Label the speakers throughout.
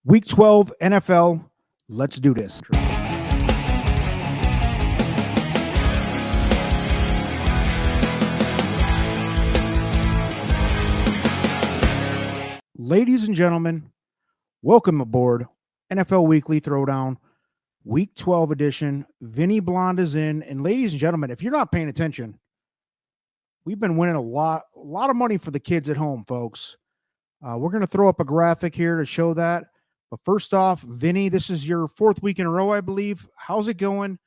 Speaker 1: Week 12 NFL. Let's do this. Ladies and gentlemen, welcome aboard NFL Weekly Throwdown, Week 12 edition. Vinny Blonde is in. And ladies and gentlemen, if you're not paying attention, we've been winning a lot of money for the kids at home, folks. We're going to throw up a graphic here to show that. But first off, Vinny, this is your fourth week in a row, I believe. How's it going?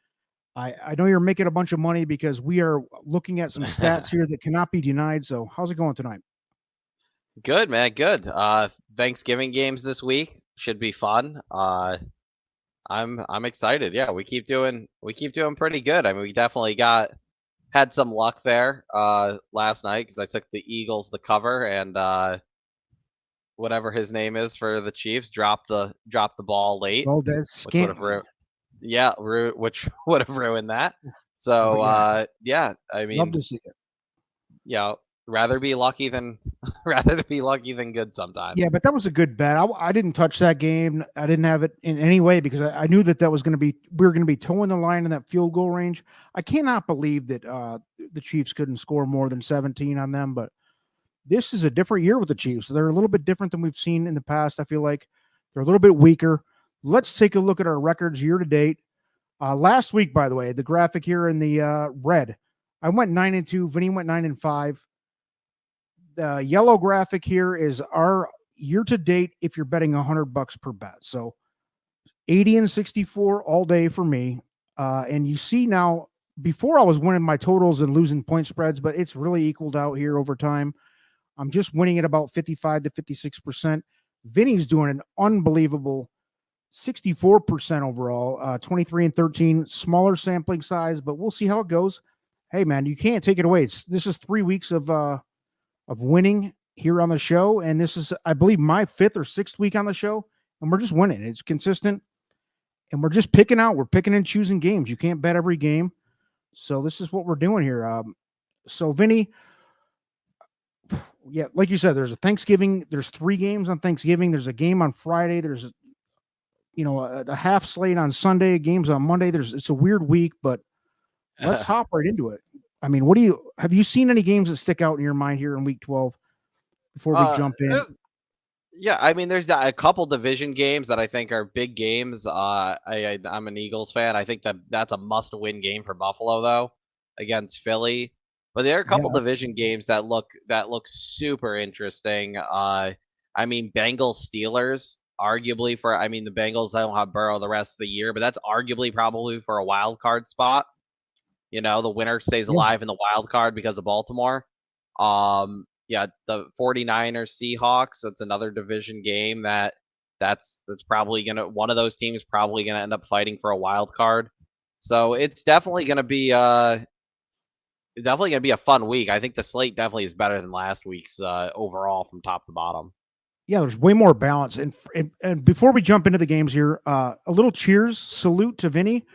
Speaker 1: I know you're making a bunch of money because we are looking at some stats here that cannot be denied. So how's it going tonight?
Speaker 2: Good, man. Good. Thanksgiving games this week should be fun. I'm excited. Yeah, we keep doing pretty good. I mean, we definitely had some luck there last night because I took the Eagles the cover, and whatever his name is for the Chiefs dropped the ball late,
Speaker 1: Valdez
Speaker 2: which would have which would have ruined that. So yeah, I mean,
Speaker 1: love to see it.
Speaker 2: Yeah, rather be lucky than good sometimes.
Speaker 1: Yeah, but that was a good bet. I didn't touch that game. I didn't have it in any way because I knew that was going to be, we were going to be towing the line in that field goal range. I cannot believe that the Chiefs couldn't score more than 17 on them, but this is a different year with the Chiefs. They're a little bit different than we've seen in the past. I feel like they're a little bit weaker. Let's take a look at our records year to date. Last week, by the way, the graphic here in the red, I went 9-2. Vinny went 9-5. The yellow graphic here is our year to date if you're betting $100 per bet. So 80-64 all day for me. And you see now, before I was winning my totals and losing point spreads, but it's really equaled out here over time. I'm just winning at about 55 to 56%. Vinny's doing an unbelievable 64% overall, 23-13, smaller sampling size, but we'll see how it goes. Hey, man, you can't take it away. This is 3 weeks of winning here on the show, and this is, I believe, my 5th or 6th week on the show, and we're just winning. It's consistent, and we're just picking and choosing games. You can't bet every game, so this is what we're doing here. So, Vinny, yeah, like you said, there's a Thanksgiving. There's 3 games on Thanksgiving. There's a game on Friday. There's a half slate on Sunday. Games on Monday. It's a weird week, but let's hop right into it. I mean, have you seen any games that stick out in your mind here in Week 12 before we jump in?
Speaker 2: Yeah, I mean, there's a couple division games that I think are big games. I'm an Eagles fan. I think that's a must-win game for Buffalo, though, against Philly. But there are a couple division games that look super interesting. I mean, Bengals Steelers, arguably the Bengals don't have Burrow the rest of the year, but that's arguably probably for a wild card spot. You know, the winner stays alive in the wild card because of Baltimore. The 49ers Seahawks, that's another division game that's probably one of those teams probably gonna end up fighting for a wild card. So it's definitely gonna be a fun week. I think the slate definitely is better than last week's overall from top to bottom.
Speaker 1: Yeah, there's way more balance. And before we jump into the games here, a little salute to Vinny.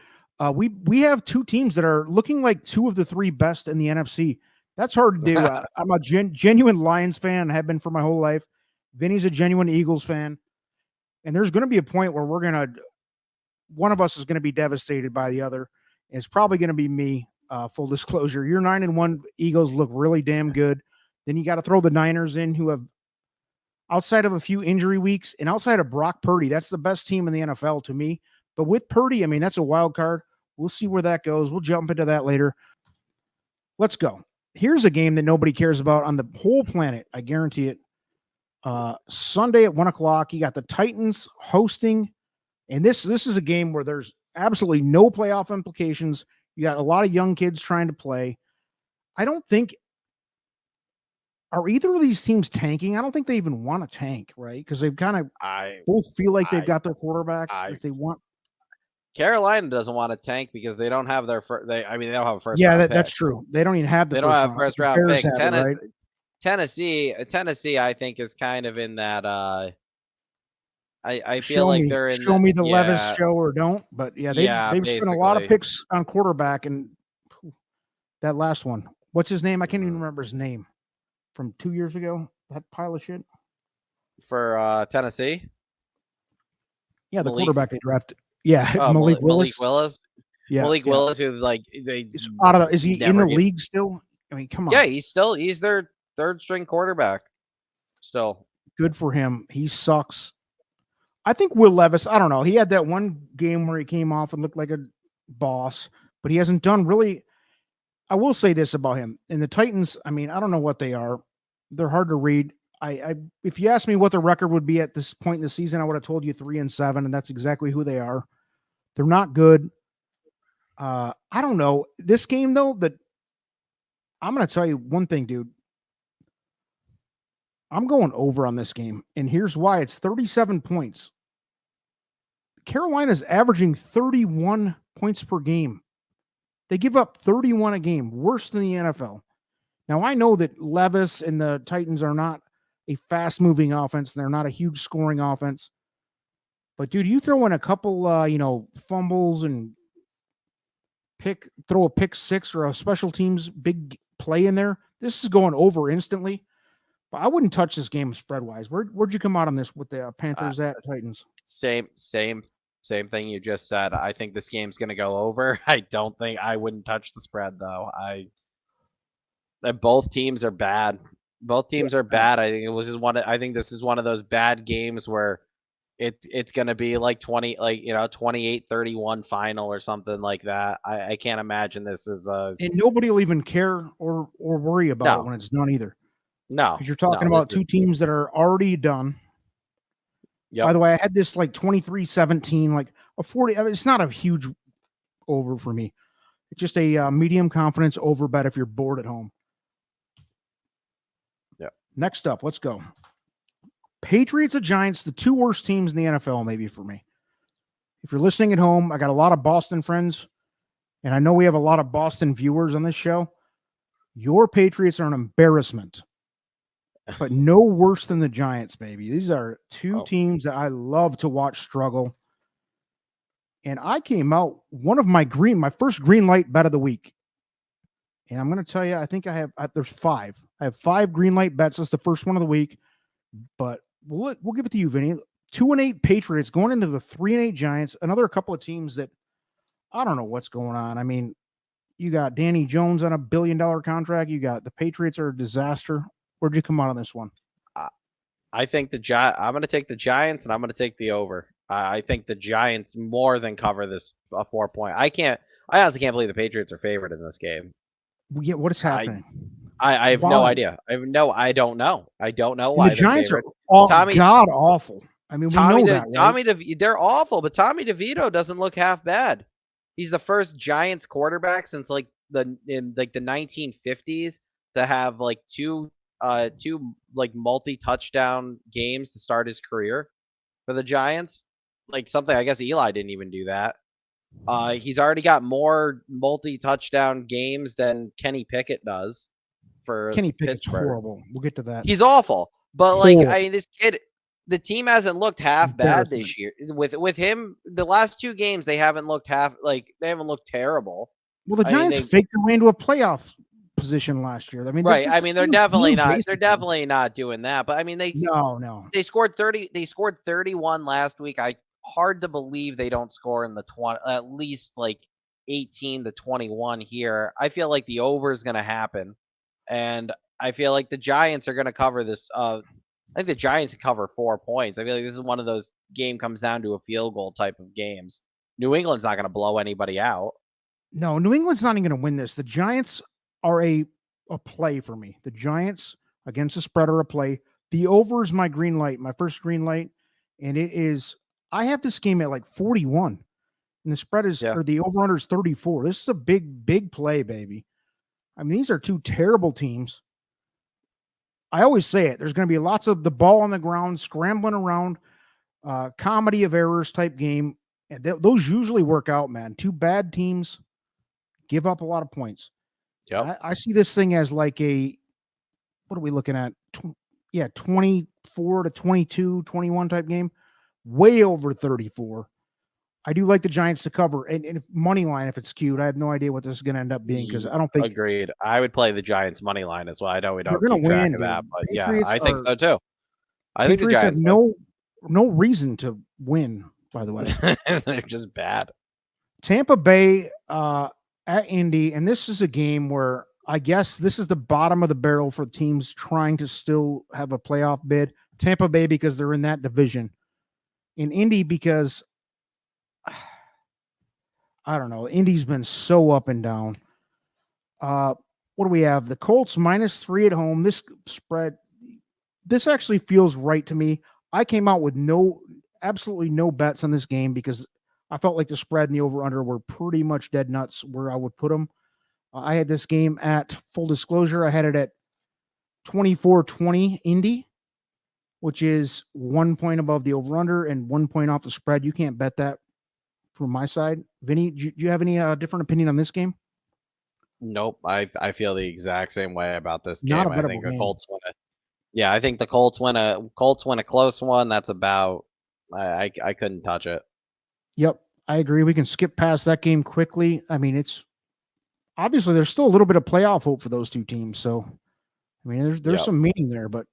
Speaker 1: We have 2 teams that are looking like 2 of the 3 best in the NFC. That's hard to do. I'm a genuine Lions fan, have been for my whole life. Vinny's a genuine Eagles fan. And there's going to be a point where one of us is going to be devastated by the other. And it's probably going to be me, full disclosure. Your 9-1 Eagles look really damn good. Then you got to throw the Niners in, who have, outside of a few injury weeks and outside of Brock Purdy, that's the best team in the NFL to me. But with Purdy, I mean, that's a wild card. We'll see where that goes. We'll jump into that later. Let's go. Here's a game that nobody cares about on the whole planet. I guarantee it. Sunday at 1:00, you got the Titans hosting. And this is a game where there's absolutely no playoff implications. You got a lot of young kids trying to play. I don't think, are either of these teams tanking? I don't think they even want to tank, right? Because they've kind of both feel like they've got their quarterback if they want.
Speaker 2: Carolina doesn't want to tank because they don't have their first. They don't have a first.
Speaker 1: Yeah, that's true. They don't even have
Speaker 2: the. They don't have a first round pick. Tennessee, I think, is kind of in that. I feel like they're in.
Speaker 1: Show me the Levis show or don't. But they've spent a lot of picks on quarterback, and that last one. What's his name? I can't even remember his name from 2 years ago. That pile of shit.
Speaker 2: For Tennessee.
Speaker 1: Yeah, the
Speaker 2: Malik.
Speaker 1: quarterback they drafted. Yeah,
Speaker 2: Oh,
Speaker 1: Malik
Speaker 2: Malik
Speaker 1: Willis.
Speaker 2: Willis.
Speaker 1: Yeah,
Speaker 2: Malik
Speaker 1: yeah.
Speaker 2: Willis, who like they
Speaker 1: Is out of is he in
Speaker 2: never
Speaker 1: the
Speaker 2: get.
Speaker 1: league still? I mean, come
Speaker 2: Yeah,
Speaker 1: on.
Speaker 2: he's their third string quarterback. Still,
Speaker 1: Good for him. He sucks. I think Will Levis, I don't know. He had that one game where he came off and looked like a boss, but he hasn't done really. I will say this about him. And the Titans, I mean, I don't know what they are. They're hard to read. I if you asked me what the record would be at this point in the season, I would have told you 3-7, and that's exactly who they are. They're not good. I don't know. This game though, that I'm gonna tell you one thing, dude. I'm going over on this game, and here's why. It's 37 points. Carolina's averaging 31 points per game. They give up 31 a game, worse than the NFL. Now, I know that Levis and the Titans are not a fast-moving offense. They're not a huge scoring offense. But, dude, you throw in a couple, fumbles and throw a pick six or a special teams big play in there, this is going over instantly. But I wouldn't touch this game spread-wise. Where'd you come out on this with the Panthers at Titans?
Speaker 2: Same thing you just said. I think this game's going to go over. I wouldn't touch the spread though. Both teams are bad. Both teams are bad. I think this is one of those bad games where it's going to be like 28-31 final or something like that. I can't imagine this is
Speaker 1: and nobody will even care or worry about it when it's done either.
Speaker 2: No,
Speaker 1: because you're talking about two teams that are already done. Yep. By the way, I had this like 23-17, like a 40. I mean, it's not a huge over for me. It's just a medium confidence over bet if you're bored at home.
Speaker 2: Yeah.
Speaker 1: Next up, let's go. Patriots and Giants, the two worst teams in the NFL, maybe for me. If you're listening at home, I got a lot of Boston friends, and I know we have a lot of Boston viewers on this show. Your Patriots are an embarrassment. But no worse than the Giants, baby. These are two teams that I love to watch struggle. And I came out my first green light bet of the week. And I'm going to tell you, I think there's 5. I have 5 green light bets. That's the first one of the week. But we'll give it to you, Vinny. 2-8 Patriots going into the 3-8 Giants. Another couple of teams that I don't know what's going on. I mean, you got Danny Jones on a $1 billion contract. You got the Patriots are a disaster. Where'd you come out on this one?
Speaker 2: I think I'm going to take the Giants, and I'm going to take the over. I think the Giants more than cover this 4-point. I honestly can't believe the Patriots are favored in this game.
Speaker 1: Yeah, what is happening?
Speaker 2: I have no idea. I don't know. I don't know why
Speaker 1: the Giants are god awful. I mean, we know that, right?
Speaker 2: They're awful, but Tommy DeVito doesn't look half bad. He's the first Giants quarterback since the 1950s to have like two like multi-touchdown games to start his career for the Giants. Like something I guess Eli didn't even do that. He's already got more multi-touchdown games than Kenny Pickett does for
Speaker 1: Kenny Pickett's
Speaker 2: Pittsburgh.
Speaker 1: horrible. We'll get to that.
Speaker 2: He's awful. But this kid, the team hasn't looked half bad this year. With him, the last 2 games they haven't looked they haven't looked terrible.
Speaker 1: Well, the Giants faked their way into a playoff position last year. I mean,
Speaker 2: right. I mean, they're definitely not. Basically. They're definitely not doing that. But I mean, they scored 30. They scored 31 last week. Hard to believe they don't score in the 20. At least like 18 to 21 here. I feel like the over is going to happen, and I feel like the Giants are going to cover this. I think the Giants can cover 4 points. I feel like this is one of those game comes down to a field goal type of games. New England's not going to blow anybody out.
Speaker 1: No, New England's not even going to win this. The Giants are a play for me. The Giants against the spread are a play. The over is my green light, my first green light, and it is. I have this game at like 41, and the spread is or the over under is 34. This is a big play, baby. I mean, these are two terrible teams. I always say it. There's going to be lots of the ball on the ground, scrambling around, comedy of errors type game, and those usually work out, man. Two bad teams give up a lot of points.
Speaker 2: Yep.
Speaker 1: I see this thing as like what are we looking at? 24 to 22, 21 type game. Way over 34. I do like the Giants to cover. And if money line, if it's skewed, I have no idea what this is going to end up being because I don't think.
Speaker 2: Agreed. I would play the Giants money line as well. I know we don't
Speaker 1: keep track
Speaker 2: of that, but
Speaker 1: Patriots
Speaker 2: I think so too. I
Speaker 1: think the Giants have no reason to win by the way.
Speaker 2: They're just bad.
Speaker 1: Tampa Bay at Indy, and this is a game where I guess this is the bottom of the barrel for teams trying to still have a playoff bid. Tampa Bay because they're in that division. In Indy because I don't know. Indy's been so up and down. What do we have? The Colts -3 at home. This spread, this actually feels right to me. I came out with absolutely no bets on this game because I felt like the spread and the over-under were pretty much dead nuts where I would put them. I had this game at, full disclosure, I had it at 24-20 Indy, which is 1 point above the over-under and 1 point off the spread. You can't bet that from my side. Vinny, do you have any different opinion on this game?
Speaker 2: Nope. I feel the exact same way about this game.
Speaker 1: Not a
Speaker 2: I think
Speaker 1: bettable
Speaker 2: the
Speaker 1: game.
Speaker 2: Colts win it. Yeah, I think the Colts win a close one. That's about. I couldn't touch it.
Speaker 1: Yep, I agree. We can skip past that game quickly. I mean, it's obviously there's still a little bit of playoff hope for those two teams. So, I mean, there's some meaning there. But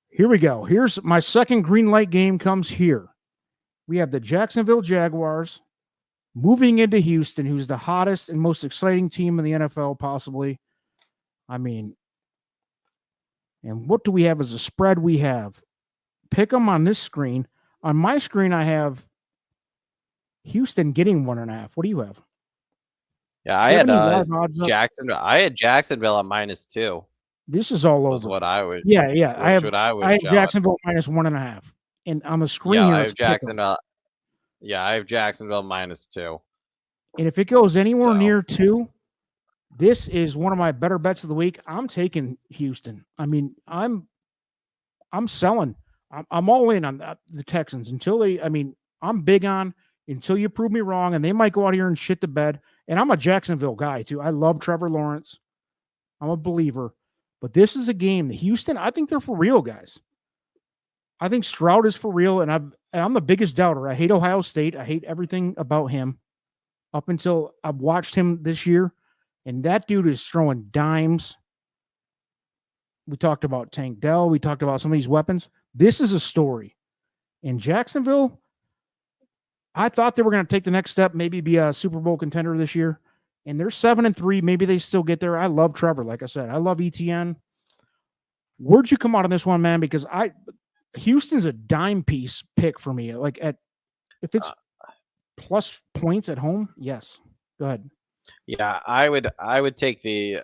Speaker 1: here we go. Here's my second green light game comes here. We have the Jacksonville Jaguars moving into Houston, who's the hottest and most exciting team in the NFL, possibly. I mean, and what do we have as a spread? We have pick them on this screen. On my screen, I have Houston getting 1.5. What do you have?
Speaker 2: Yeah, I had Jacksonville. I had Jacksonville at -2.
Speaker 1: This is all over.
Speaker 2: Was what I would.
Speaker 1: Yeah. I have
Speaker 2: Jacksonville
Speaker 1: -1.5. And on the screen
Speaker 2: here,
Speaker 1: I
Speaker 2: have Jacksonville. Yeah, I have Jacksonville -2.
Speaker 1: And if it goes anywhere near 2, this is one of my better bets of the week. I'm taking Houston. I mean, I'm selling. I'm all in on the Texans until they. I mean, I'm big on until you prove me wrong, and they might go out here and shit the bed. And I'm a Jacksonville guy too. I love Trevor Lawrence. I'm a believer. But this is a game. Houston, I think they're for real, guys. I think Stroud is for real, and I'm the biggest doubter. I hate Ohio State. I hate everything about him up until I've watched him this year, and that dude is throwing dimes. We talked about Tank Dell. We talked about some of these weapons. This is a story. In Jacksonville, I thought they were going to take the next step, maybe be a Super Bowl contender this year, and they're 7-3. Maybe they still get there. I love Trevor, like I said. I love ETN. Where'd you come out on this one, man? Because Houston's a dime piece pick for me. Like if it's plus points at home, yes. Go ahead.
Speaker 2: Yeah, I would take the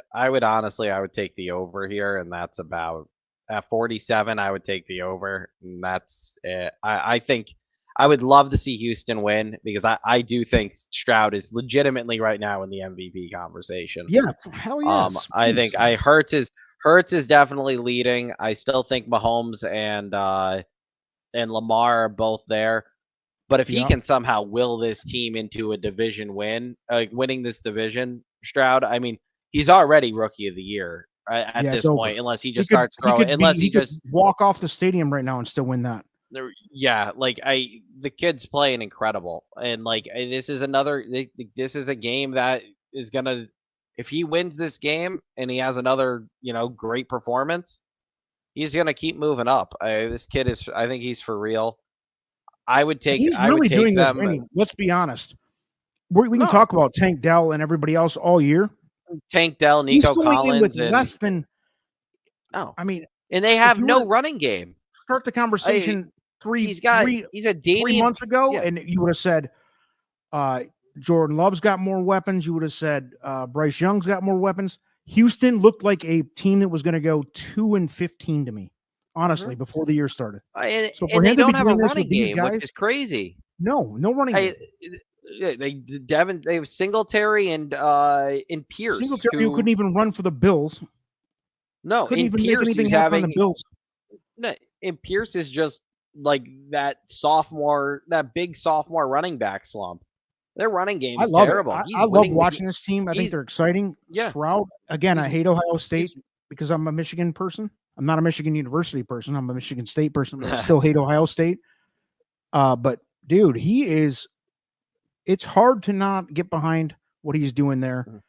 Speaker 2: over here, and that's about at 47. I would take the over, and that's it. I think I would love to see Houston win because I do think Stroud is legitimately right now in the MVP conversation.
Speaker 1: Yeah, hell yes.
Speaker 2: I think Hurts is definitely leading. I still think Mahomes and Lamar are both there. But if he can somehow will this team into a division win, winning this division, Stroud, I mean, he's already rookie of the year at this point, unless he just starts throwing. Unless he just
Speaker 1: walk off the stadium right now and still win that.
Speaker 2: Yeah, like the kid's playing incredible, and like this is a game that is gonna, if he wins this game and he has another great performance, he's gonna keep moving up. This kid is, I think he's for real. I would take them.
Speaker 1: Let's be honest. We can talk about Tank Dell and everybody else all year.
Speaker 2: Tank Dell, Nico Collins,
Speaker 1: and less than.
Speaker 2: I mean, and they have no running game.
Speaker 1: Start the conversation.
Speaker 2: He's a
Speaker 1: 3 months ago, and you would have said Jordan Love's got more weapons. You would have said Bryce Young's got more weapons. Houston looked like a team that was going to go 2-15 to me, honestly, before the year started.
Speaker 2: And they don't have a running game, which is crazy.
Speaker 1: No running game.
Speaker 2: They have Singletary and Pierce.
Speaker 1: Singletary who couldn't even run for the Bills.
Speaker 2: No,
Speaker 1: couldn't even
Speaker 2: Pierce,
Speaker 1: make anything happen on the Bills.
Speaker 2: No, and Pierce is just like that big sophomore running back slump. Their running game is terrible.
Speaker 1: I love watching this team. I think they're exciting. Yeah. Stroud, again, I hate Ohio State because I'm a Michigan person. I'm not a Michigan University person. I'm a Michigan State person, but I still hate Ohio State. But, dude, it's hard to not get behind what he's doing there.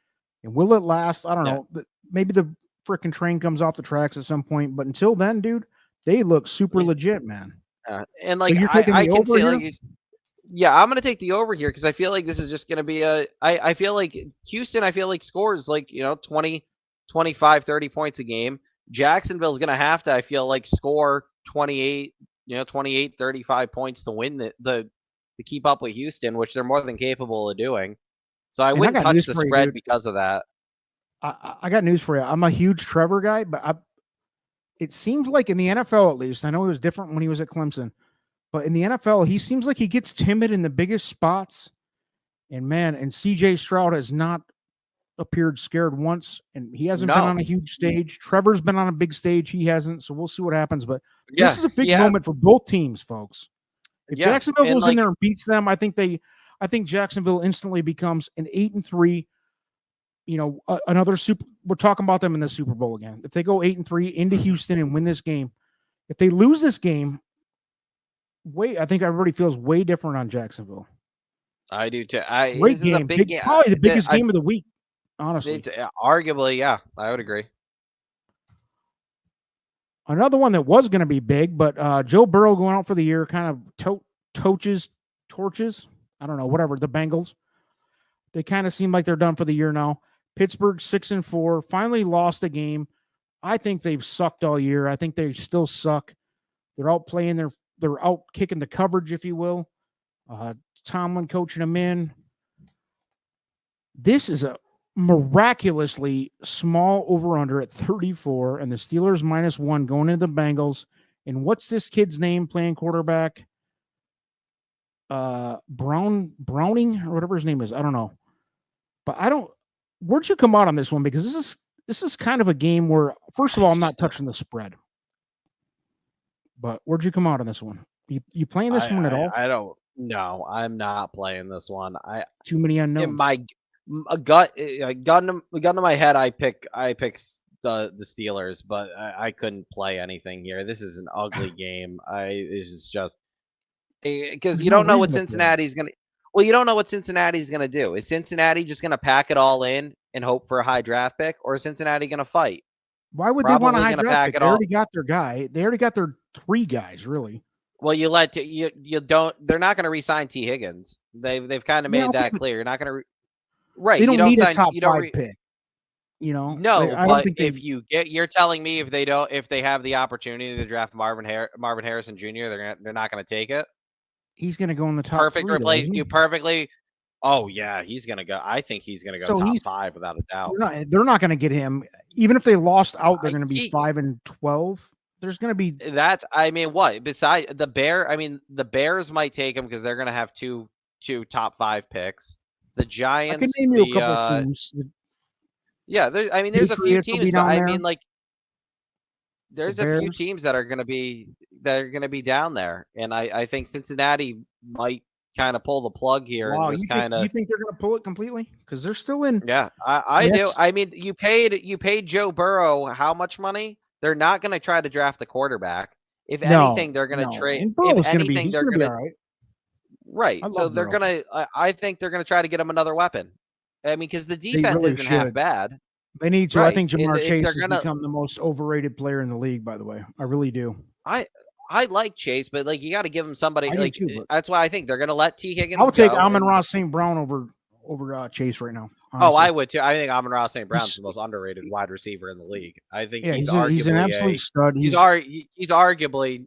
Speaker 1: And will it last? I don't know. Maybe the freaking train comes off the tracks at some point. But until then, dude, they look super legit, man.
Speaker 2: And like I can see, like, Yeah, I'm gonna take the over here because I feel like this is just gonna be I feel like Houston, I feel like scores like 20, 25, 30 points a game. Jacksonville's gonna have to, I feel like, score 28, 28, 35 points to win the to keep up with Houston, which they're more than capable of doing. So I
Speaker 1: And I
Speaker 2: wouldn't
Speaker 1: got
Speaker 2: touch
Speaker 1: news
Speaker 2: the
Speaker 1: for you,
Speaker 2: spread
Speaker 1: dude.
Speaker 2: because of that.
Speaker 1: I got news for you. I'm a huge Trevor guy, but it seems like in the NFL, at least, I know it was different when he was at Clemson, but in the NFL, he seems like he gets timid in the biggest spots. And man, and CJ Stroud has not appeared scared once, and he hasn't been
Speaker 2: No.
Speaker 1: on a huge stage. Trevor's been on a big stage. He hasn't. So we'll see what happens. But
Speaker 2: Yeah,
Speaker 1: this is a big
Speaker 2: he has.
Speaker 1: moment for both teams, folks. If
Speaker 2: Yeah,
Speaker 1: Jacksonville
Speaker 2: and
Speaker 1: goes in there and beats them, I think Jacksonville instantly becomes an 8-3. Another super. We're talking about them in the Super Bowl again. If they go 8-3 into Houston and win this game, if they lose this game, I think everybody feels way different on Jacksonville.
Speaker 2: I do too.
Speaker 1: Great
Speaker 2: This is a
Speaker 1: game,
Speaker 2: big game.
Speaker 1: probably the biggest game of the week, honestly.
Speaker 2: It's arguably, yeah, I would agree.
Speaker 1: Another one that was going to be big, but Joe Burrow going out for the year kind of torches. I don't know, whatever. The Bengals, they kind of seem like they're done for the year now. Pittsburgh 6-4, finally lost a game. I think they've sucked all year. I think they still suck. They're out playing they're out kicking the coverage, if you will. Tomlin coaching them in. This is a miraculously small over-under at 34, and the Steelers -1 going into the Bengals. And what's this kid's name playing quarterback? Browning or whatever his name is. I don't know. But where'd you come out on this one? Because this is kind of a game where, first of all, I'm not touching the spread. But where'd you come out on this one? You playing this one at all?
Speaker 2: I don't. No, I'm not playing this one.
Speaker 1: Too many unknowns.
Speaker 2: In my gun to my head, I pick the Steelers, but I couldn't play anything here. This is an ugly game. This is just because you don't know what Cincinnati's gonna. Well, you don't know what Cincinnati's gonna do. Is Cincinnati just gonna pack it all in and hope for a high draft pick, or is Cincinnati gonna fight?
Speaker 1: Why would they want a high draft pick? They already got their guy. They already got their 3 guys, really.
Speaker 2: Well, you don't. They're not going to re-sign T. Higgins. They've kind of made that clear. You're not going to. Right.
Speaker 1: They don't need a top 5 pick.
Speaker 2: No, but if you're telling me if they have the opportunity to draft Marvin Harrison Jr., they're not going to take it.
Speaker 1: He's going to go in the top.
Speaker 2: Perfect replace you perfectly. Oh yeah, he's going to go. I think he's going to go top 5 without a doubt.
Speaker 1: They're not going to get him. Even if they lost out, they're going to be 5-12. There's going to be
Speaker 2: what besides the the Bears might take him because they're going to have two top 5 picks. The Giants.
Speaker 1: I can name you a couple of teams.
Speaker 2: Yeah, there's a few teams, but there's a few teams that are going to be down there, and I think Cincinnati might kind of pull the plug here.
Speaker 1: Wow,
Speaker 2: and just
Speaker 1: you think they're going to pull it completely? Because they're still in.
Speaker 2: Yeah, I do. I mean, you paid Joe Burrow how much money? They're not going to try to draft a quarterback. If anything, they're going to trade. If anything, they're going to.
Speaker 1: Right.
Speaker 2: Right. So they're going to. I think they're going to try to get him another weapon. I mean, because the defense isn't half bad.
Speaker 1: They need to. Right. I think Jamar Chase has become the most overrated player in the league. By the way, I really do.
Speaker 2: I like Chase, but you got to give him somebody. That's why I think they're going to let T. Higgins.
Speaker 1: I would take Amon-Ra St. Brown over Chase right now.
Speaker 2: Honestly. Oh, I would too. I think Amon-Ra St. Brown's the most underrated wide receiver in the league. I think he's an absolute stud. He's arguably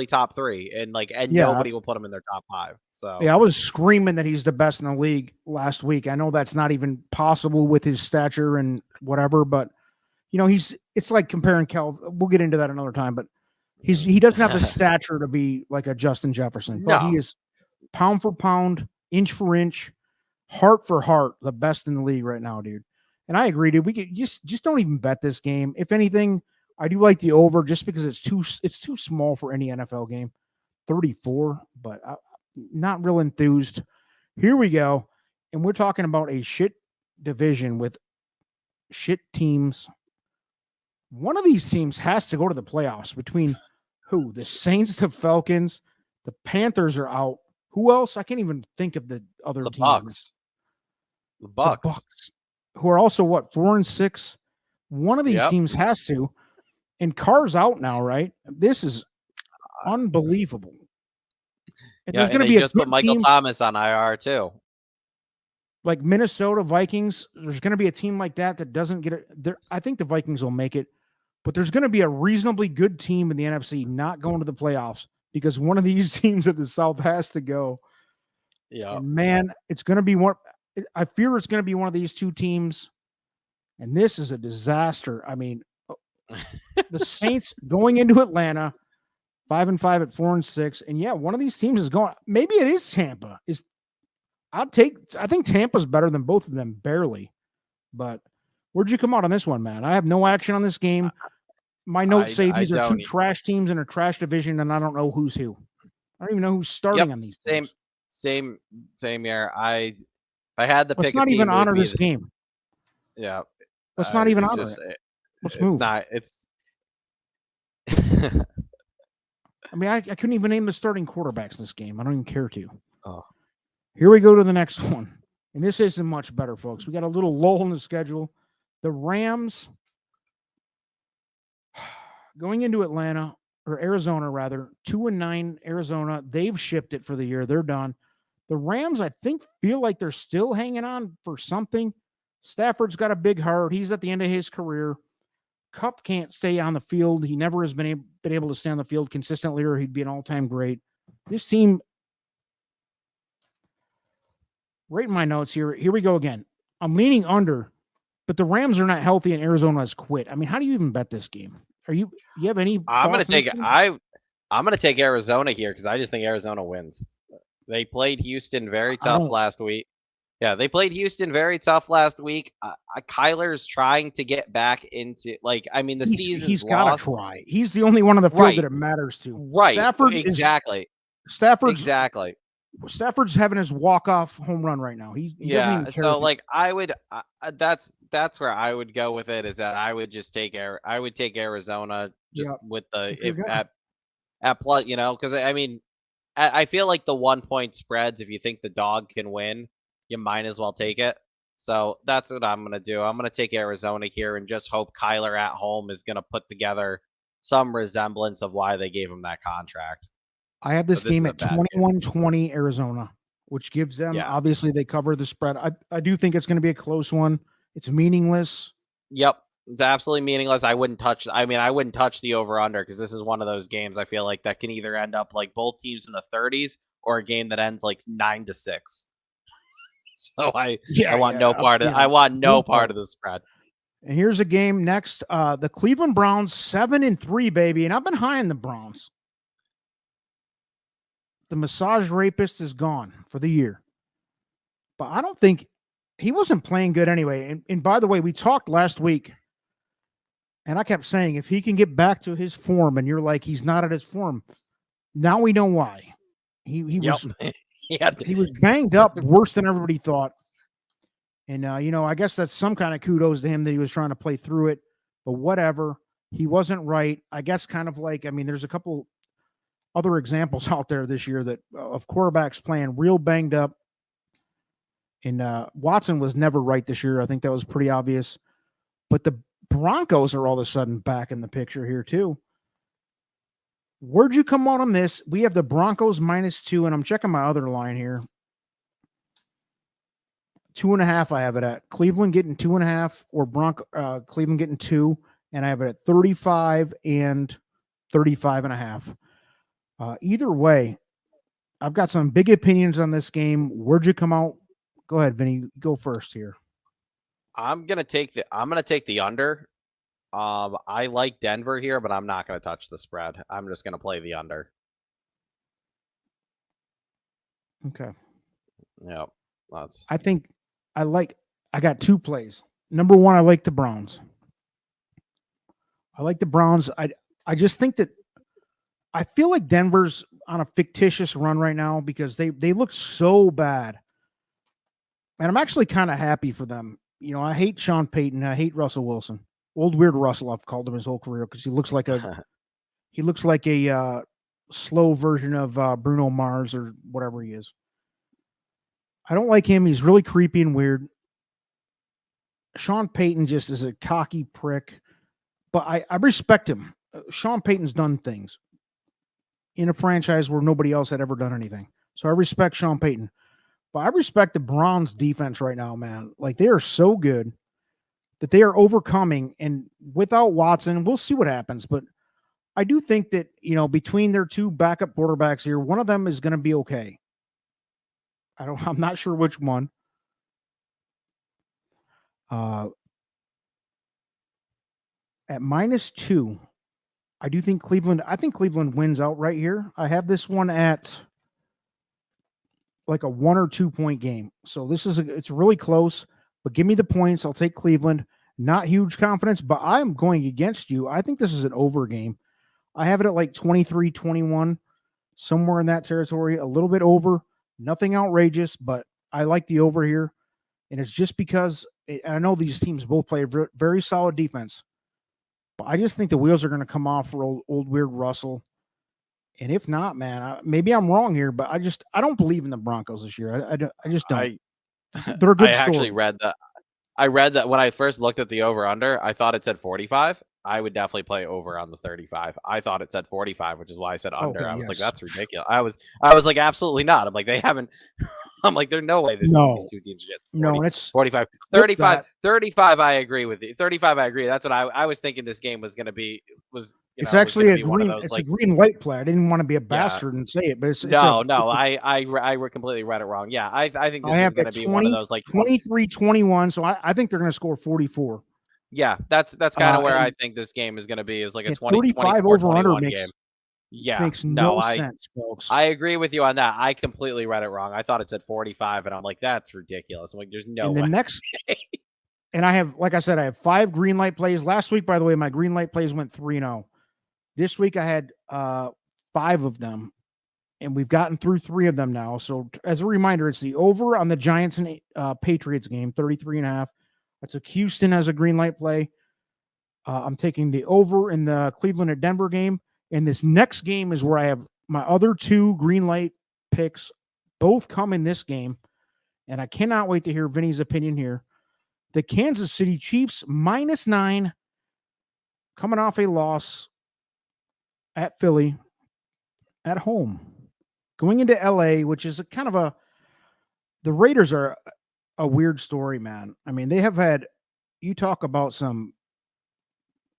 Speaker 2: top 3, and nobody will put him in their top 5. So
Speaker 1: I was screaming that he's the best in the league last week. I know that's not even possible with his stature and whatever, but it's like comparing Cal. We'll get into that another time, but he doesn't have the stature to be like a Justin Jefferson, but he is pound for pound, inch for inch, heart for heart, the best in the league right now, dude. And I agree, dude. We could just don't even bet this game. If anything, I do like the over just because it's too small for any NFL game. 34, but I'm not real enthused. Here we go, and we're talking about a shit division with shit teams. One of these teams has to go to the playoffs. Between who? The Saints, the Falcons, the Panthers are out. Who else? I can't even think of the other teams.
Speaker 2: The Bucks,
Speaker 1: who are also 4-6. One of these teams has to. And Carr's out now, right? This is unbelievable. And
Speaker 2: Yeah,
Speaker 1: there's going
Speaker 2: and
Speaker 1: to
Speaker 2: they
Speaker 1: be a
Speaker 2: just put
Speaker 1: good
Speaker 2: Michael
Speaker 1: team
Speaker 2: Thomas on IR too.
Speaker 1: like Minnesota Vikings. There's going to be a team like that doesn't get it. I think the Vikings will make it, but there's going to be a reasonably good team in the NFC not going to the playoffs because one of these teams at the South has to go.
Speaker 2: Yeah.
Speaker 1: And man, it's going to be one. I fear it's going to be one of these two teams. And this is a disaster. I mean, the Saints going into Atlanta, 5-5 at 4-6. And yeah, one of these teams is going. Maybe it is Tampa. I think Tampa's better than both of them, barely. But where'd you come out on this one, man? I have no action on this game. My notes say these are two trash teams in a trash division, and I don't know who's who. I don't even know who's starting on these teams.
Speaker 2: Same here. If I had to pick a team,
Speaker 1: let's not even honor this game.
Speaker 2: Yeah.
Speaker 1: Let's not even honor it. Let's move. I mean, I couldn't even name the starting quarterbacks in this game. I don't even care to.
Speaker 2: Oh.
Speaker 1: Here we go to the next one. And this isn't much better, folks. We got a little lull in the schedule. The Rams going into Atlanta, or Arizona, rather, 2-9 Arizona. They've shipped it for the year. They're done. The Rams, I think, feel like they're still hanging on for something. Stafford's got a big heart. He's at the end of his career. Kupp can't stay on the field. He never has been able to stay on the field consistently, or he'd be an all-time great. This team, right in my notes here. Here we go again. I'm leaning under, but the Rams are not healthy and Arizona has quit. I mean, how do you even bet this game? You have any?
Speaker 2: I'm going to take Arizona here because I just think Arizona wins. They played Houston very tough last week. Yeah, they played Houston very tough last week. Kyler's trying to get back into, the season's
Speaker 1: he's got to try. He's the only one on the field that it matters to.
Speaker 2: Right.
Speaker 1: Stafford's having his walk-off home run right now. He doesn't even care.
Speaker 2: So I would. That's where I would go with it. Is that I would just take Arizona with the at plus, because I mean, I feel like the 1 point spreads. If you think the dog can win, you might as well take it. So that's what I'm going to do. I'm going to take Arizona here and just hope Kyler at home is going to put together some resemblance of why they gave him that contract.
Speaker 1: I have this game at 21-20 Arizona, which gives them, obviously they cover the spread. I do think it's going to be a close one. It's meaningless.
Speaker 2: Yep. It's absolutely meaningless. I wouldn't touch the over-under because this is one of those games I feel like that can either end up like both teams in the 30s or a game that ends like 9-6. So I want no part of the spread.
Speaker 1: And here's a game next. The Cleveland Browns 7-3, baby. And I've been high on the Browns. The massage rapist is gone for the year. But I don't think he wasn't playing good anyway. And by the way, we talked last week. And I kept saying, if he can get back to his form, and you're like, he's not at his form. Now we know why. He was banged up worse than everybody thought. And, I guess that's some kind of kudos to him that he was trying to play through it. But whatever. He wasn't right. I guess kind of like, there's a couple other examples out there this year that of quarterbacks playing real banged up. And Watson was never right this year. I think that was pretty obvious. But the Broncos are all of a sudden back in the picture here too. Where'd you come out on this? We have the Broncos -2, and I'm checking my other line here. 2.5 I have it at. Cleveland getting 2.5 or Cleveland getting 2, and I have it at 35 and 35.5. Either way, I've got some big opinions on this game. Where'd you come out? Go ahead, Vinny. Go first here.
Speaker 2: I'm gonna take the under. I like Denver here, but I'm not gonna touch the spread. I'm just gonna play the under.
Speaker 1: Okay.
Speaker 2: Yep.
Speaker 1: I got 2 plays. Number 1, I like the Browns. I just think that I feel like Denver's on a fictitious run right now because they look so bad. And I'm actually kind of happy for them. I hate Sean Payton. I hate Russell Wilson. Old Weird Russell, I've called him his whole career because he looks like a slow version of Bruno Mars or whatever he is. I don't like him. He's really creepy and weird. Sean Payton just is a cocky prick, but I respect him. Sean Payton's done things in a franchise where nobody else had ever done anything. So I respect Sean Payton. But I respect the Browns defense right now, man. Like, they are so good that they are overcoming. And without Watson, we'll see what happens. But I do think that, between their two backup quarterbacks here, one of them is going to be okay. I'm not sure which one. At -2, I do think Cleveland wins out right here. I have this one at like a 1 or 2 point game. So it's really close, but give me the points. I'll take Cleveland. Not huge confidence, but I'm going against you. I think this is an over game. I have it at like 23-21, somewhere in that territory, a little bit over, nothing outrageous, but I like the over here. And it's just because I know these teams both play very solid defense, but I just think the wheels are going to come off for old weird Russell. And if not, man, maybe I'm wrong here, but I don't believe in the Broncos this year. I just don't. They're a good story.
Speaker 2: Actually read that. I read that when I first looked at the over-under, I thought it said 45. I would definitely play over on the 35. I thought it said 45, which is why I said under.
Speaker 1: Okay,
Speaker 2: I was
Speaker 1: yes.
Speaker 2: like, that's ridiculous. I was like, absolutely not. I'm like, they haven't. I'm like, there's no way these two teams get 40,
Speaker 1: no, it's
Speaker 2: 45, 35, 35. I agree with you. 35. I agree. That's what I was thinking. This game was going to be
Speaker 1: it's actually a green light play. I didn't want to be a bastard and say it, but it's
Speaker 2: I completely read it wrong. Yeah, I think this is going to be one of those like
Speaker 1: 23-21. So I think they're going to score 44.
Speaker 2: Yeah, that's kind of where I think this game is going to be, is like a
Speaker 1: 35 over under
Speaker 2: game. Yeah,
Speaker 1: makes no sense, folks.
Speaker 2: I agree with you on that. I completely read it wrong. I thought it said 45, and I'm like, that's ridiculous. I'm like, there's no way.
Speaker 1: The next, and I have, like I said, I have 5 green light plays. Last week, by the way, my green light plays went 3-0. This week I had 5 of them, and we've gotten through 3 of them now. So as a reminder, it's the over on the Giants and Patriots game, 33.5. That's a Houston as a green light play. I'm taking the over in the Cleveland at Denver game. And this next game is where I have my other 2 green light picks. Both come in this game. And I cannot wait to hear Vinny's opinion here. The Kansas City Chiefs -9, coming off a loss at Philly, at home. Going into LA, which is the Raiders are a weird story, man. I mean, they have had, you talk about some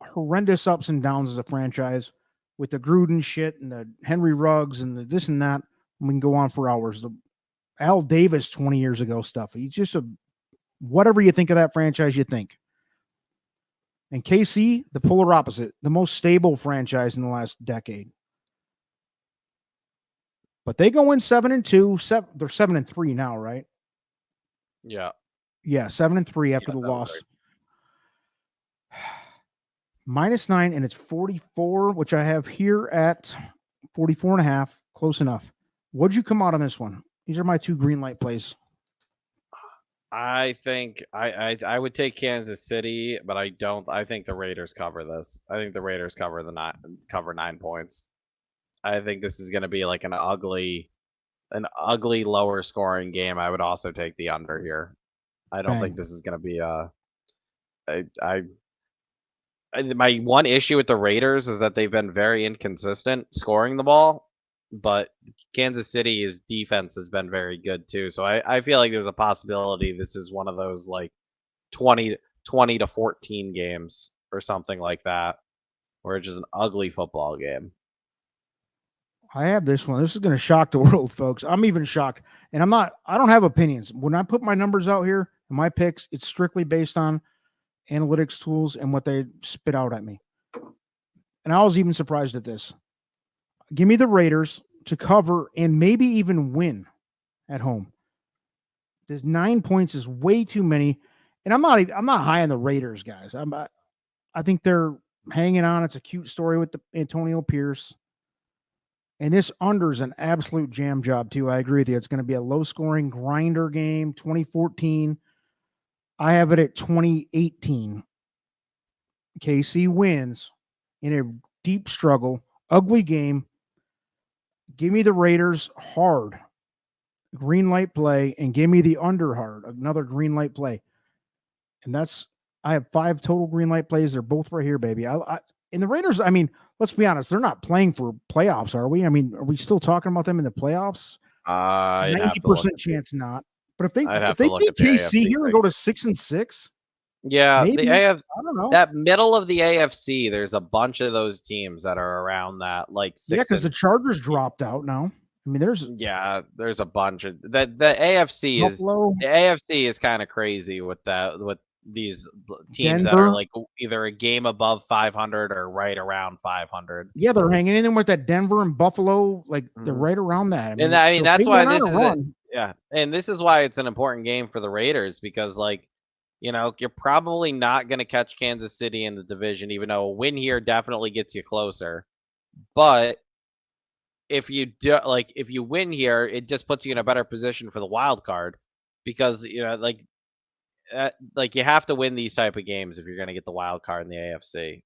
Speaker 1: horrendous ups and downs as a franchise with the Gruden shit and the Henry Ruggs and the this and that. We can go on for hours. The Al Davis 20 years ago stuff. He's just whatever you think of that franchise, you think. And KC, the polar opposite, the most stable franchise in the last decade. But they go in 7-2. They're 7-3 now, right?
Speaker 2: Yeah.
Speaker 1: Yeah, 7-3 after the loss. Right. -9, and it's 44, which I have here at 44.5. Close enough. What'd you come out on this one? These are my 2 green light plays.
Speaker 2: I think I would take Kansas City, but I don't. I think the Raiders cover this. I think the Raiders cover 9 points. I think this is going to be like an ugly lower scoring game. I would also take the under here. I don't think this is going to be my one issue with the Raiders is that they've been very inconsistent scoring the ball, but Kansas City's defense has been very good too. So I feel like there's a possibility this is one of those like 20-14 games or something like that, where it's just an ugly football game.
Speaker 1: I have this one. This is going to shock the world, folks. I'm even shocked. And I don't have opinions. When I put my numbers out here and my picks, it's strictly based on analytics tools and what they spit out at me. And I was even surprised at this. Give me the Raiders to cover and maybe even win at home. There's 9 points is way too many. And I'm not high on the Raiders, guys. I think they're hanging on. It's a cute story with the Antonio Pierce. And this under is an absolute jam job, too. I agree with you. It's going to be a low-scoring grinder game, 2014. I have it at 2018. KC wins in a deep struggle, ugly game. Give me the Raiders hard, green light play, and give me the under hard, another green light play. And I have 5 total green light plays. They're both right here, baby. And the Raiders, I mean, let's be honest, they're not playing for playoffs, are we? I mean, are we still talking about them in the playoffs?
Speaker 2: I'd have to
Speaker 1: 90%
Speaker 2: look at
Speaker 1: chance not. But if they
Speaker 2: I'd have
Speaker 1: if they
Speaker 2: to look
Speaker 1: beat
Speaker 2: at the
Speaker 1: KC
Speaker 2: AFC
Speaker 1: here and go to 6-6,
Speaker 2: Yeah,
Speaker 1: maybe.
Speaker 2: the AF
Speaker 1: I don't know.
Speaker 2: that middle of the AFC, there's a bunch of those teams that are around that, like
Speaker 1: Yeah,
Speaker 2: six
Speaker 1: because the
Speaker 2: and
Speaker 1: Chargers dropped out now. I mean, there's
Speaker 2: there's a bunch of the
Speaker 1: Buffalo,
Speaker 2: AFC is kind of crazy with these teams that are
Speaker 1: Denver.
Speaker 2: like either a game above 500 or right around 500.
Speaker 1: Yeah, they're hanging in there with that Denver and Buffalo. Like they're
Speaker 2: Mhm.
Speaker 1: right around that.
Speaker 2: And
Speaker 1: so if
Speaker 2: that's
Speaker 1: they
Speaker 2: why
Speaker 1: went on
Speaker 2: this
Speaker 1: a
Speaker 2: is
Speaker 1: run,
Speaker 2: and this is why it's an important game for the Raiders because you're probably not going to catch Kansas City in the division, even though a win here definitely gets you closer. But if you if you win here, it just puts you in a better position for the wild card because like you have to win these type of games if you're going to get the wild card in the AFC.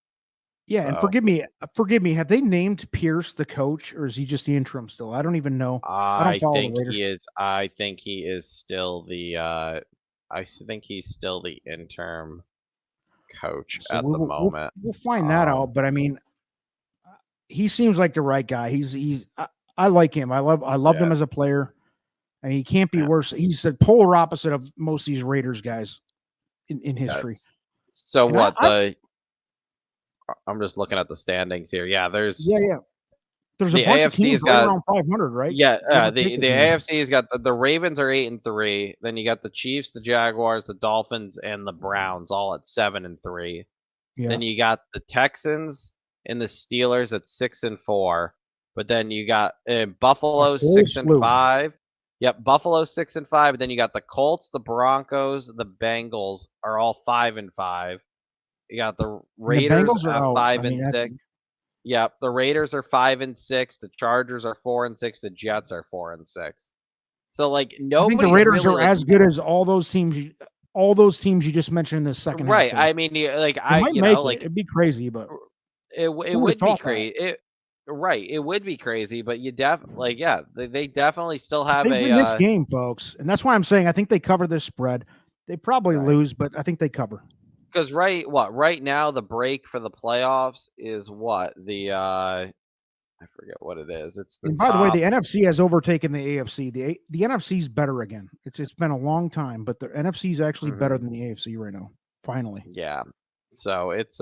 Speaker 1: yeah. And
Speaker 2: So
Speaker 1: forgive me. Have they named Pierce the coach, or is he just the interim still? I don't even know. I don't
Speaker 2: I
Speaker 1: follow the
Speaker 2: think
Speaker 1: Raiders.
Speaker 2: he is. I think he is still the. I think he's still the interim coach
Speaker 1: So
Speaker 2: at the moment.
Speaker 1: we'll find that out. But I mean, he seems like the right guy. I like him. I loved him as a player. I mean, he can't be worse. He's the polar opposite of most of these Raiders guys in history.
Speaker 2: So
Speaker 1: And
Speaker 2: what I'm just looking at the standings here. Yeah, there's
Speaker 1: There's a
Speaker 2: the
Speaker 1: bunch
Speaker 2: AFC
Speaker 1: of teams
Speaker 2: has
Speaker 1: right
Speaker 2: got
Speaker 1: around 500, right?
Speaker 2: Yeah, the AFC has got the Ravens are 8-3. Then you got the Chiefs, the Jaguars, the Dolphins, and the Browns all at 7-3.
Speaker 1: Yeah.
Speaker 2: Then you got the Texans and the Steelers at 6-4. But then you got Buffalo 6-5. Yep, Buffalo 6-5. But then you got the Colts, the Broncos, the Bengals are all 5-5. You got the Raiders at 5-6. Yep, the Raiders are 5-6. The Chargers are 4-6. The Jets are 4-6. So like
Speaker 1: I think the Raiders are as good as all those teams. All those teams you just mentioned in the second half.
Speaker 2: Right. I mean,
Speaker 1: it'd be crazy, but
Speaker 2: it would be crazy. Right. It would be crazy, but you they definitely still have
Speaker 1: they win this game, folks, and that's why I'm saying I think they cover this spread. They probably lose, but I think they cover.
Speaker 2: Because right now the break for the playoffs is what I forget what it is. It's the
Speaker 1: by the way, the NFC has overtaken the AFC. The NFC is better again. It's been a long time, but the NFC is actually better than the AFC right now. Finally,
Speaker 2: yeah. So it's